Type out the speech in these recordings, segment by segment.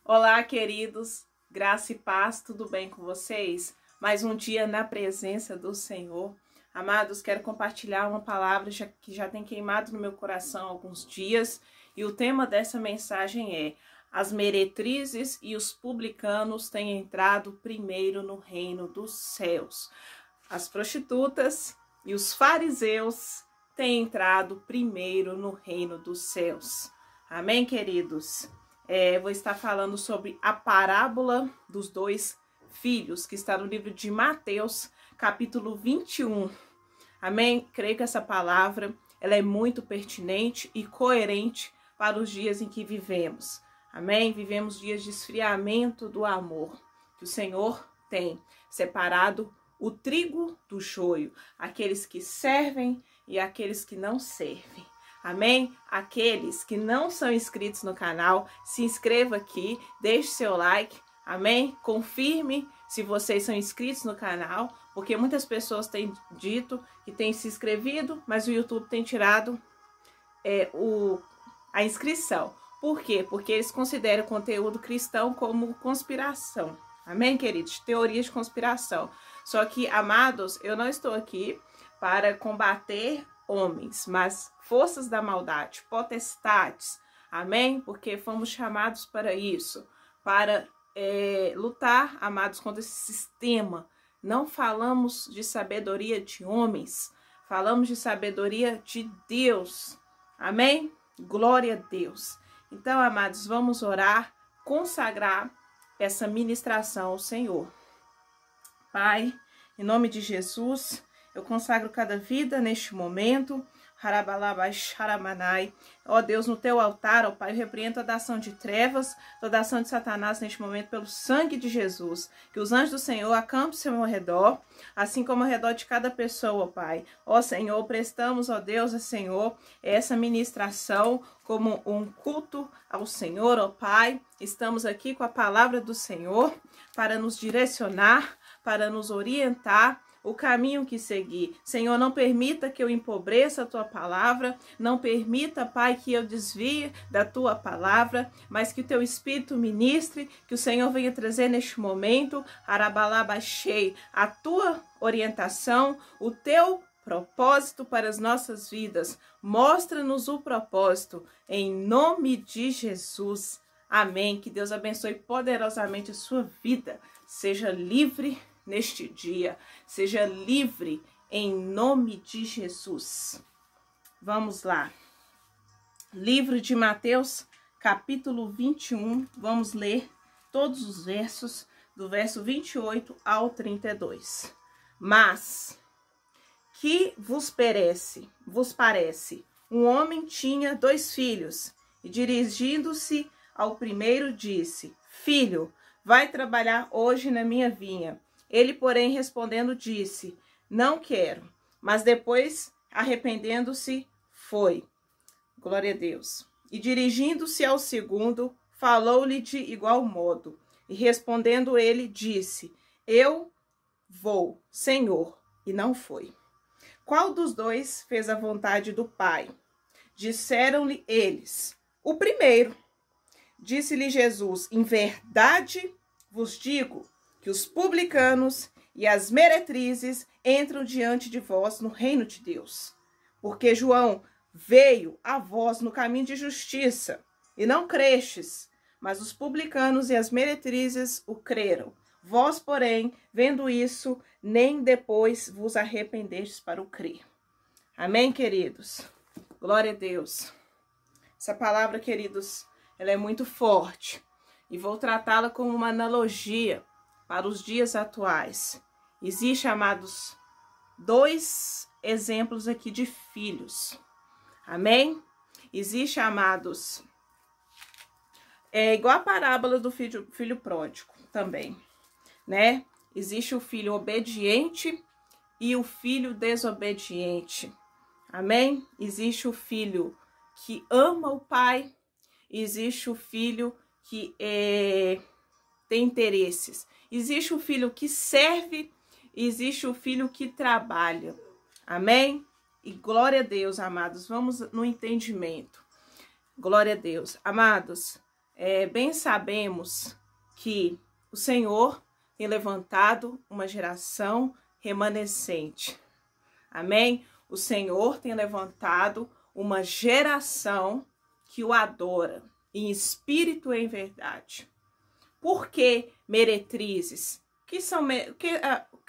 Olá, queridos, graça e paz, tudo bem com vocês? Mais um dia na presença do Senhor. Amados, quero compartilhar uma palavra que já tem queimado no meu coração há alguns dias, e o tema dessa mensagem é: as meretrizes e os publicanos têm entrado primeiro no reino dos céus. As prostitutas e os fariseus têm entrado primeiro no reino dos céus. Amém, queridos? Vou estar falando sobre a parábola dos dois filhos, que está no livro de Mateus, capítulo 21. Amém? Creio que essa palavra ela é muito pertinente e coerente para os dias em que vivemos. Amém? Vivemos dias de esfriamento do amor, que o Senhor tem separado o trigo do joio, aqueles que servem e aqueles que não servem. Amém? Aqueles que não são inscritos no canal, se inscreva aqui, deixe seu like, amém? Confirme se vocês são inscritos no canal, porque muitas pessoas têm dito que têm se inscrevido, mas o YouTube tem tirado a inscrição. Por quê? Porque eles consideram o conteúdo cristão como conspiração. Amém, queridos? Teorias de conspiração. Só que, amados, eu não estou aqui para combater homens, mas forças da maldade, potestades, amém? Porque fomos chamados para isso, para lutar, amados, contra esse sistema. Não falamos de sabedoria de homens, falamos de sabedoria de Deus, amém? Glória a Deus. Então, amados, vamos orar, consagrar essa ministração ao Senhor. Pai, em nome de Jesus, eu consagro cada vida neste momento. Ó Deus, no teu altar, ó Pai, eu repreendo toda ação de trevas, toda ação de Satanás neste momento, pelo sangue de Jesus. Que os anjos do Senhor acampem-se ao meu redor, assim como ao redor de cada pessoa, ó Pai. Ó Senhor, prestamos, ó Deus, a Senhor, essa ministração como um culto ao Senhor, ó Pai. Estamos aqui com a palavra do Senhor para nos direcionar, para nos orientar o caminho que seguir. Senhor, não permita que eu empobreça a tua palavra, não permita, Pai, que eu desvie da tua palavra, mas que o teu Espírito ministre, que o Senhor venha trazer neste momento, Arabalabaxei, a tua orientação, o teu propósito para as nossas vidas. Mostra-nos o propósito, em nome de Jesus. Amém. Que Deus abençoe poderosamente a sua vida. Seja livre neste dia, seja livre em nome de Jesus. Vamos lá. Livro de Mateus, capítulo 21. Vamos ler todos os versos, do verso 28 ao 32. Mas que vos parece? Um homem tinha 2 filhos, e dirigindo-se ao primeiro disse: Filho, vai trabalhar hoje na minha vinha. Ele, porém, respondendo, disse: Não quero. Mas depois, arrependendo-se, foi. Glória a Deus. E dirigindo-se ao segundo, falou-lhe de igual modo. E respondendo ele, disse: Eu vou, Senhor. E não foi. Qual dos dois fez a vontade do Pai? Disseram-lhe eles: O primeiro. Disse-lhe Jesus: Em verdade vos digo que os publicanos e as meretrizes entram diante de vós no reino de Deus. Porque João veio a vós no caminho de justiça, e não crestes, mas os publicanos e as meretrizes o creram. Vós, porém, vendo isso, nem depois vos arrependestes para o crer. Amém, queridos? Glória a Deus. Essa palavra, queridos, ela é muito forte, e vou tratá-la como uma analogia para os dias atuais. Existem, amados, 2 exemplos aqui de filhos. Amém? Existe, amados, igual a parábola do filho pródigo também, né? Existe o filho obediente e o filho desobediente. Amém? Existe o filho que ama o pai, existe o filho que tem interesses. Existe o filho que serve, existe o filho que trabalha. Amém? E glória a Deus, amados. Vamos no entendimento. Glória a Deus. Amados, bem sabemos que o Senhor tem levantado uma geração remanescente. Amém? O Senhor tem levantado uma geração que o adora em espírito e em verdade. Por que meretrizes?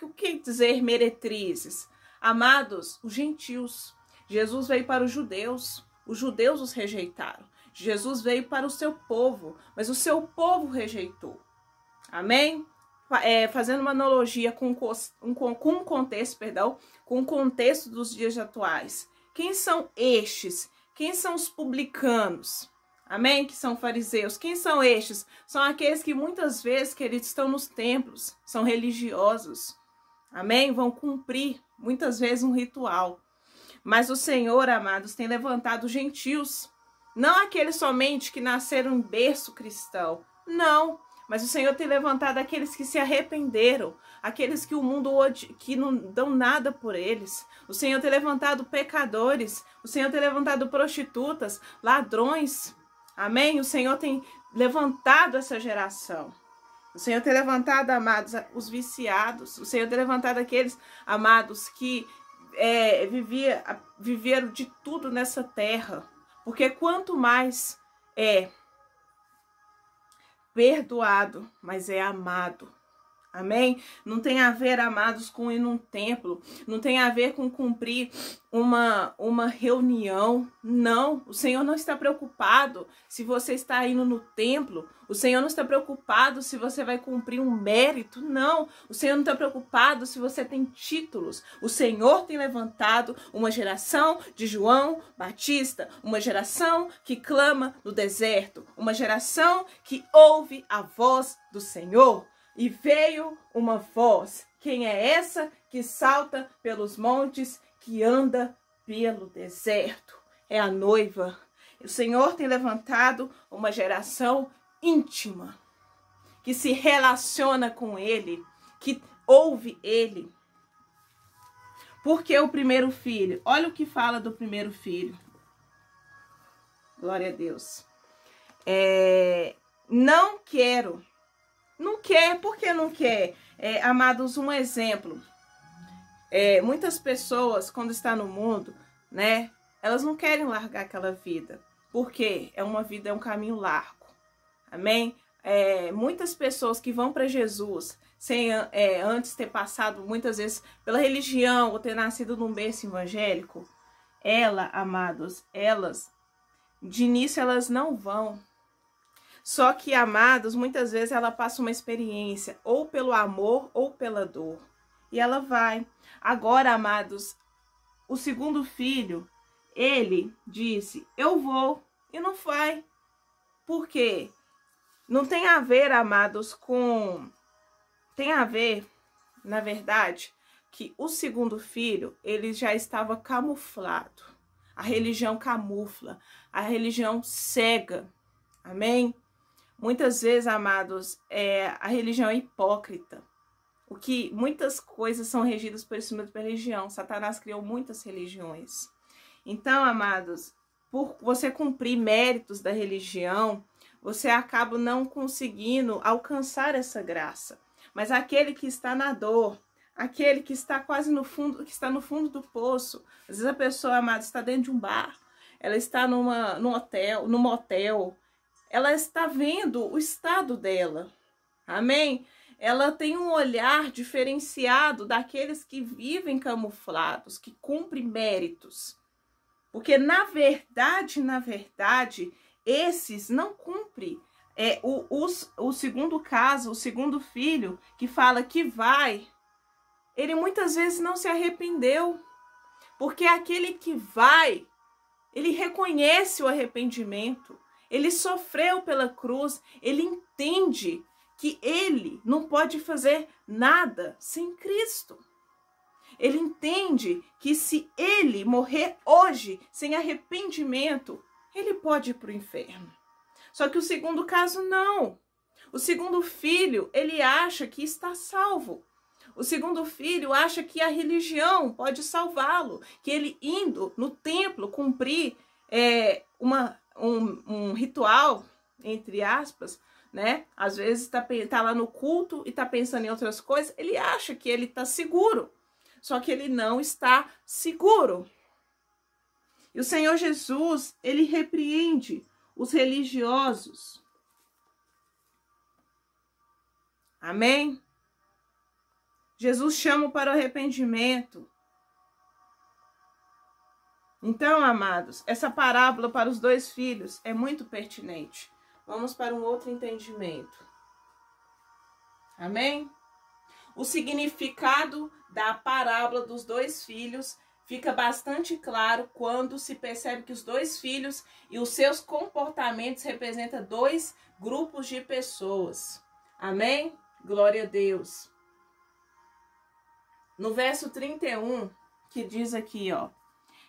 O que dizer meretrizes? Amados, os gentios. Jesus veio para os judeus os rejeitaram. Jesus veio para o seu povo, mas o seu povo rejeitou. Amém? Fazendo uma analogia com o contexto dos dias atuais. Quem são estes? Quem são os publicanos? Amém? Que são fariseus. Quem são estes? São aqueles que muitas vezes, queridos, estão nos templos, são religiosos. Amém? Vão cumprir muitas vezes um ritual. Mas o Senhor, amados, tem levantado gentios. Não aqueles somente que nasceram em berço cristão. Não. Mas o Senhor tem levantado aqueles que se arrependeram, aqueles que o mundo que não dão nada por eles. O Senhor tem levantado pecadores, o Senhor tem levantado prostitutas, ladrões. Amém? O Senhor tem levantado essa geração. O Senhor tem levantado, amados, os viciados. O Senhor tem levantado aqueles, amados, que viveram de tudo nessa terra. Porque quanto mais é perdoado, mas é amado. Amém? Não tem a ver, amados, com ir num templo. Não tem a ver com cumprir uma reunião. Não. O Senhor não está preocupado se você está indo no templo. O Senhor não está preocupado se você vai cumprir um mérito. Não. O Senhor não está preocupado se você tem títulos. O Senhor tem levantado uma geração de João Batista. Uma geração que clama no deserto. Uma geração que ouve a voz do Senhor. E veio uma voz. Quem é essa que salta pelos montes, que anda pelo deserto? É a noiva. O Senhor tem levantado uma geração íntima, que se relaciona com Ele, que ouve Ele. Porque o primeiro filho, olha o que fala do primeiro filho. Glória a Deus. Não quero. Não quer, por que não quer? Amados, um exemplo. Muitas pessoas, quando estão no mundo, né? Elas não querem largar aquela vida. Porque é um caminho largo. Amém? Muitas pessoas que vão para Jesus, sem antes ter passado, muitas vezes, pela religião, ou ter nascido num berço evangélico, amados, de início elas não vão. Só que, amados, muitas vezes ela passa uma experiência, ou pelo amor, ou pela dor. E ela vai. Agora, amados, o segundo filho, ele disse, eu vou, e não vai. Por quê? Não tem a ver, amados, tem a ver, na verdade, que o segundo filho, ele já estava camuflado. A religião camufla, a religião cega. Amém? Muitas vezes, amados, a religião é hipócrita. Muitas coisas são regidas por esse mundo da religião. Satanás criou muitas religiões. Então, amados, por você cumprir méritos da religião, você acaba não conseguindo alcançar essa graça. Mas aquele que está na dor, aquele que está quase no fundo, que está no fundo do poço, às vezes a pessoa, amada, está dentro de um bar, ela está num motel, ela está vendo o estado dela, amém? Ela tem um olhar diferenciado daqueles que vivem camuflados, que cumprem méritos. Porque, na verdade, esses não cumprem. O segundo caso, o segundo filho, que fala que vai, ele muitas vezes não se arrependeu. Porque aquele que vai, ele reconhece o arrependimento. Ele sofreu pela cruz, ele entende que ele não pode fazer nada sem Cristo. Ele entende que se ele morrer hoje sem arrependimento, ele pode ir para o inferno. Só que o segundo caso não. O segundo filho, ele acha que está salvo. O segundo filho acha que a religião pode salvá-lo, que ele indo no templo cumprir um ritual, entre aspas, né? Às vezes tá lá no culto e tá pensando em outras coisas, ele acha que ele tá seguro. Só que ele não está seguro. E o Senhor Jesus, ele repreende os religiosos. Amém? Jesus chama para o arrependimento. Então, amados, essa parábola para os 2 filhos é muito pertinente. Vamos para um outro entendimento. Amém? O significado da parábola dos 2 filhos fica bastante claro quando se percebe que os 2 filhos e os seus comportamentos representam 2 grupos de pessoas. Amém? Glória a Deus. No verso 31, que diz aqui, ó.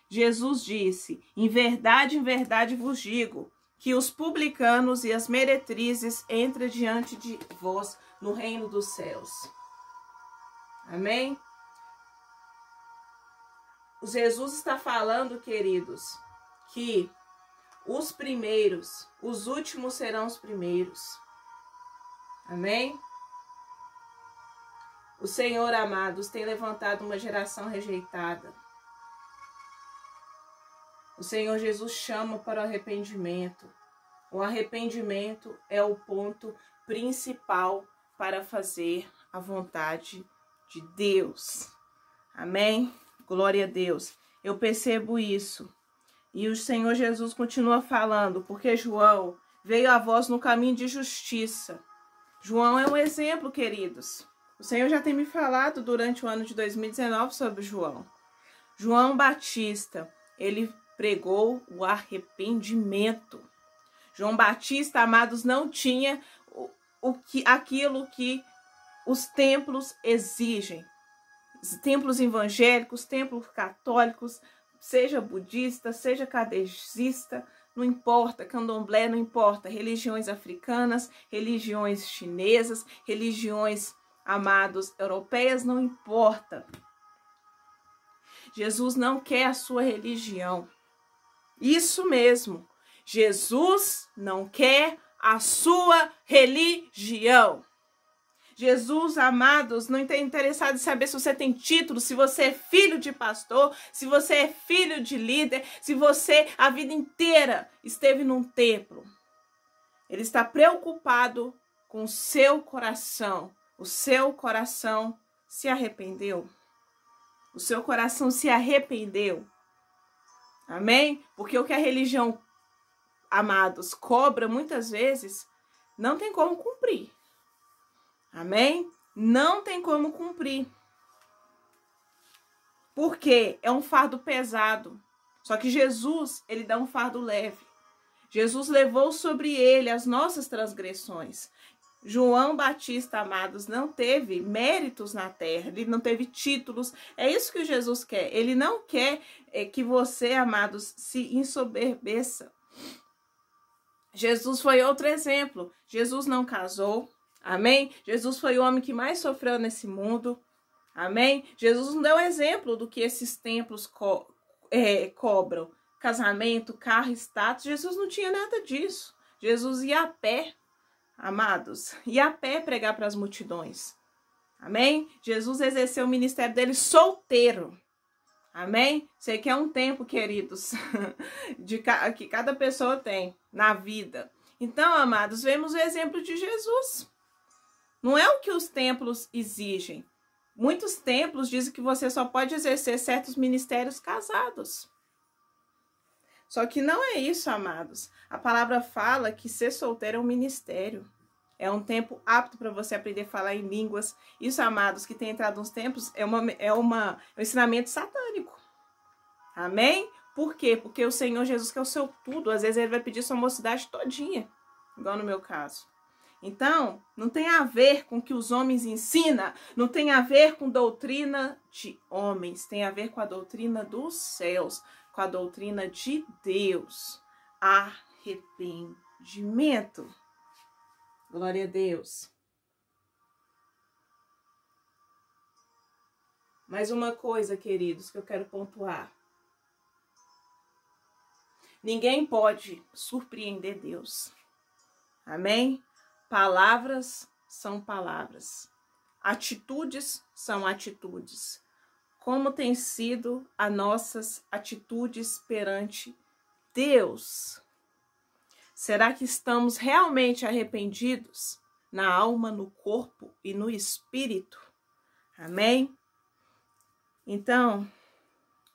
Jesus disse: em verdade vos digo, que os publicanos e as meretrizes entram diante de vós no reino dos céus. Amém? Jesus está falando, queridos, que os primeiros, os últimos serão os primeiros. Amém? O Senhor, amados, tem levantado uma geração rejeitada. O Senhor Jesus chama para o arrependimento. O arrependimento é o ponto principal para fazer a vontade de Deus. Amém? Glória a Deus. Eu percebo isso. E o Senhor Jesus continua falando, porque João veio a vós no caminho de justiça. João é um exemplo, queridos. O Senhor já tem me falado durante o ano de 2019 sobre João. João Batista, ele pregou o arrependimento. João Batista, amados, não tinha aquilo que os templos exigem. Os templos evangélicos, templos católicos, seja budista, seja kardecista, não importa, candomblé, não importa, religiões africanas, religiões chinesas, religiões, amados, europeias, não importa. Jesus não quer a sua religião. Isso mesmo, Jesus não quer a sua religião. Jesus, amados, não está interessado em saber se você tem título, se você é filho de pastor, se você é filho de líder, se você a vida inteira esteve num templo. Ele está preocupado com o seu coração. O seu coração se arrependeu. O seu coração se arrependeu. Amém? Porque o que a religião, amados, cobra muitas vezes, não tem como cumprir. Amém? Não tem como cumprir. Porque é um fardo pesado. Só que Jesus, ele dá um fardo leve. Jesus levou sobre ele as nossas transgressões. João Batista, amados, não teve méritos na terra, ele não teve títulos. É isso que Jesus quer. Ele não quer que você, amados, se ensoberbeça. Jesus foi outro exemplo. Jesus não casou. Amém? Jesus foi o homem que mais sofreu nesse mundo. Amém? Jesus não deu exemplo do que esses templos cobram. Casamento, carro, status. Jesus não tinha nada disso. Jesus ia a pé. Amados, e a pé pregar para as multidões. Amém? Jesus exerceu o ministério dele solteiro. Amém? Sei que é um tempo, queridos, que cada pessoa tem na vida. Então, amados, vemos o exemplo de Jesus. Não é o que os templos exigem. Muitos templos dizem que você só pode exercer certos ministérios casados. Só que não é isso, amados. A palavra fala que ser solteiro é um ministério. É um tempo apto para você aprender a falar em línguas. Isso, amados, que tem entrado nos templos, é um ensinamento satânico. Amém? Por quê? Porque o Senhor Jesus quer o seu tudo. Às vezes ele vai pedir sua mocidade todinha. Igual no meu caso. Então, não tem a ver com o que os homens ensinam. Não tem a ver com doutrina de homens. Tem a ver com a doutrina dos céus. Com a doutrina de Deus. Arrependimento. Glória a Deus. Mais uma coisa, queridos, que eu quero pontuar. Ninguém pode surpreender Deus. Amém? Palavras são palavras. Atitudes são atitudes. Como tem sido as nossas atitudes perante Deus? Será que estamos realmente arrependidos na alma, no corpo e no espírito? Amém? Então,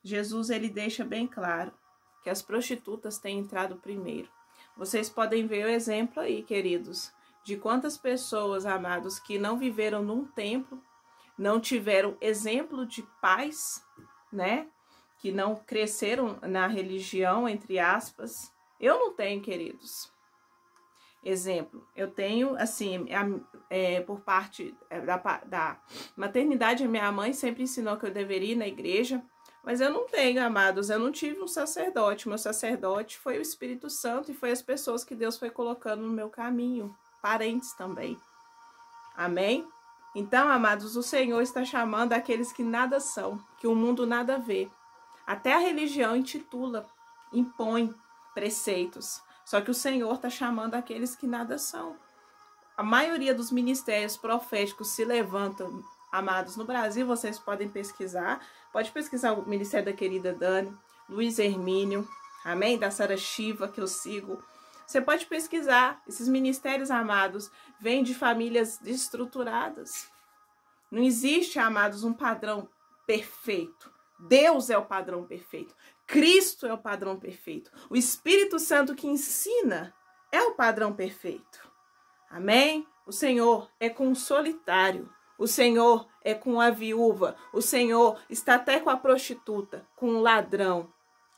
Jesus ele deixa bem claro que as prostitutas têm entrado primeiro. Vocês podem ver o exemplo aí, queridos, de quantas pessoas, amados, que não viveram num templo, não tiveram exemplo de paz, né? Que não cresceram na religião, entre aspas. Eu não tenho, queridos. Exemplo, eu tenho, assim, por parte da maternidade, a minha mãe sempre ensinou que eu deveria ir na igreja, mas eu não tenho, amados, eu não tive um sacerdote. Meu sacerdote foi o Espírito Santo e foi as pessoas que Deus foi colocando no meu caminho, parentes também. Amém? Então, amados, o Senhor está chamando aqueles que nada são, que o mundo nada vê. Até a religião intitula, impõe preceitos. Só que o Senhor está chamando aqueles que nada são. A maioria dos ministérios proféticos se levantam, amados, no Brasil. Vocês podem pesquisar. Pode pesquisar o ministério da querida Dani, Luiz Hermínio, amém? Da Sara Shiva, que eu sigo. Você pode pesquisar. Esses ministérios, amados, vêm de famílias desestruturadas. Não existe, amados, um padrão perfeito. Deus é o padrão perfeito. Cristo é o padrão perfeito. O Espírito Santo que ensina é o padrão perfeito. Amém? O Senhor é com o solitário. O Senhor é com a viúva. O Senhor está até com a prostituta, com o ladrão,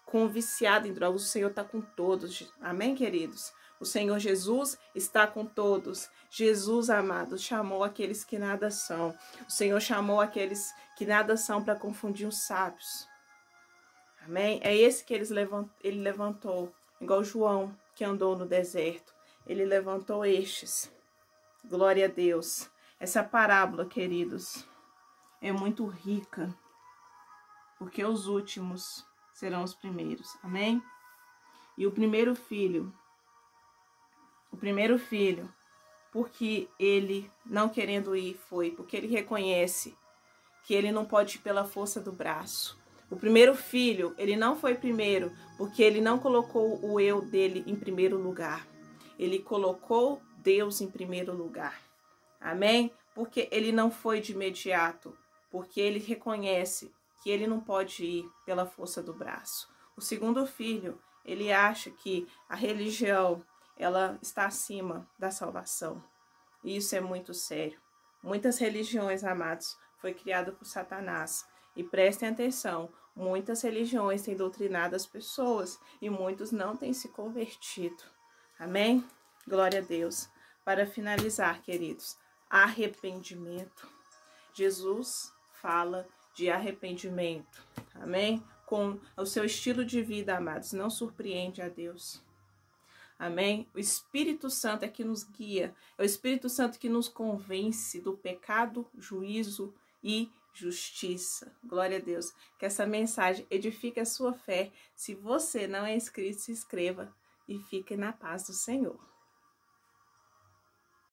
com o viciado em drogas. O Senhor está com todos. Amém, queridos? O Senhor Jesus está com todos. Jesus, amados, chamou aqueles que nada são. O Senhor chamou aqueles que nada são para confundir os sábios. Amém? É esse que ele levantou, igual João, que andou no deserto. Ele levantou estes. Glória a Deus. Essa parábola, queridos, é muito rica, porque os últimos serão os primeiros. Amém? E o primeiro filho, porque ele, não querendo ir, foi, porque ele reconhece que ele não pode ir pela força do braço. O primeiro filho, ele não foi primeiro, porque ele não colocou o eu dele em primeiro lugar. Ele colocou Deus em primeiro lugar. Amém? Porque ele não foi de imediato, porque ele reconhece que ele não pode ir pela força do braço. O segundo filho, ele acha que a religião, ela está acima da salvação. E isso é muito sério. Muitas religiões, amados, foi criada por Satanás. E prestem atenção, muitas religiões têm doutrinado as pessoas e muitos não têm se convertido. Amém? Glória a Deus. Para finalizar, queridos, arrependimento. Jesus fala de arrependimento. Amém? Com o seu estilo de vida, amados, não surpreende a Deus. Amém? O Espírito Santo é que nos guia. É o Espírito Santo que nos convence do pecado, juízo e justiça. Glória a Deus. Que essa mensagem edifique a sua fé. Se você não é inscrito, se inscreva e fique na paz do Senhor.